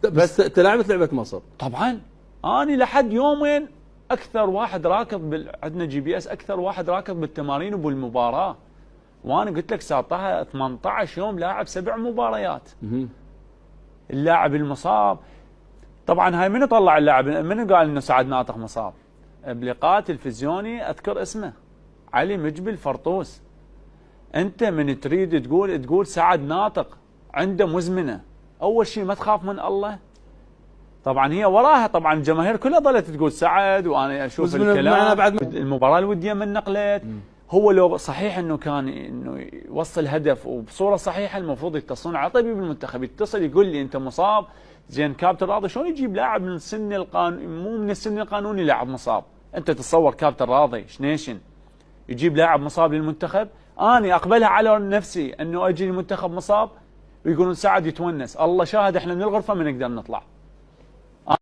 بس تلعبت لعبه مصر طبعا. انا لحد يومين اكثر واحد راكض عندنا جي بي اس، اكثر واحد راكض بالتمارين وبالمباراه. وانا قلت لك 18 يوم لاعب 7 مباريات. اللاعب المصاب طبعا هاي من طلع اللاعب؟ من قال انه سعد ناطق مصاب؟ بلقاء تلفزيوني اذكر اسمه علي مجبل فرطوس. انت من تريد تقول سعد ناطق عنده مزمنه، اول شيء ما تخاف من الله؟ طبعا هي وراها طبعا الجماهير كلها ظلت تقول سعد، وانا اشوف الكلام بعد المباراه الوديه من نقلت. هو لو صحيح انه كان انه يوصل هدف وبصوره صحيحه المفروض يتصلون على طبيب المنتخب، يتصل يقول لي انت مصاب. زين كابتن راضي شلون يجيب لاعب من السن مو من السن القانوني لاعب مصاب؟ انت تتصور كابتن راضي شنيشن يجيب لاعب مصاب للمنتخب؟ اني اقبلها على نفسي انه اجي المنتخب مصاب ويقولون سعد يتونس. الله شاهد احنا من الغرفه ما نقدر نطلع.